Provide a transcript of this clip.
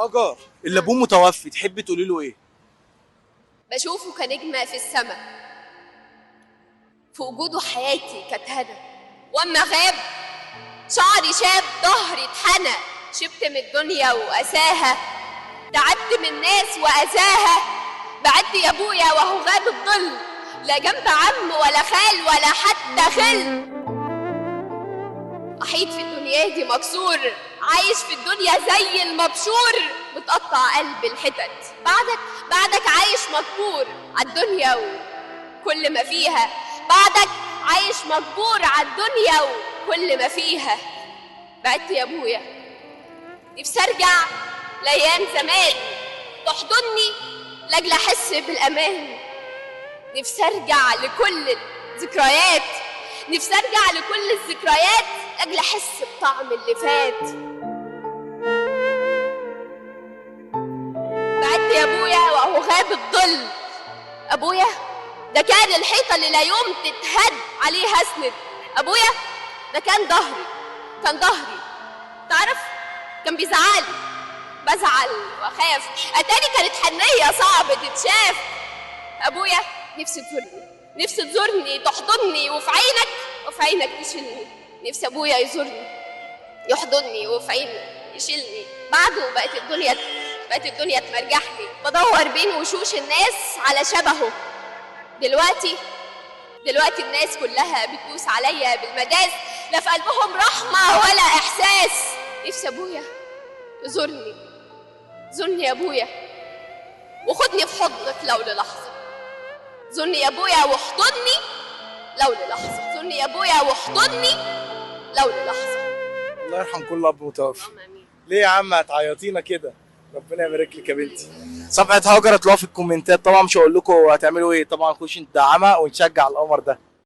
هاجر اللي ابوه متوفي تحبي تقولي له ايه؟ بشوفه كنجمة في السماء، في وجوده حياتي كانت هنا، واما غاب شعري شاب ظهري اتحنى، شبت من الدنيا وأساها، تعبت من الناس وأذاها، بعدت يا ابويا وهو غاب الظل، لا جنب عم ولا خال ولا حتى خل. أحيط في الدنيا دي مكسور، عايش في الدنيا زي المبشور، متقطع قلب الحتت، بعدك عايش مجبور عالدنيا وكل ما فيها، بعدك عايش مجبور عالدنيا وكل ما فيها. بعدت يا ابويا، نفسي ارجع لايام زمان، تحضني لاجل احس بالامان، نفسي ارجع لكل الذكريات، نفسي ارجع لكل الذكريات لاجل احس بطعم اللي فات. بعدت يا ابويا وهو غاب الظل، ابويا ده كان الحيطه اللي لا يوم تتهد عليها اسند، ابويا ده كان ظهري تعرف كان بيزعلي، بزعل واخاف، اتاري كانت حنيه صعب تتشاف. ابويا نفسي تزورني تحضني، وفي عينك تشيلني، نفسي ابويا يزورني يحضني وفي عيني يشيلني. بعده بقت الدنيا تمرجحني، بدور بين وشوش الناس على شبهه، دلوقتي الناس كلها بتدوس عليا بالمجاز، لا في قلبهم رحمة ولا إحساس. نفسي أبويا زورني يا أبويا وخدني في حضنك لو للحظة، زورني يا أبويا واحضني لو للحظة، زورني يا أبويا واحضني لو للحظة. الله يرحم كل اب متوفي. ليه يا عم هتعيطينا كده؟ ربنا يبارك لك يا بنتي. صفحة هاجر هتلاقوها في الكومنتات، طبعا مش هقول لكم هتعملوا ايه، طبعا نخش ندعمها ونشجع القمر ده.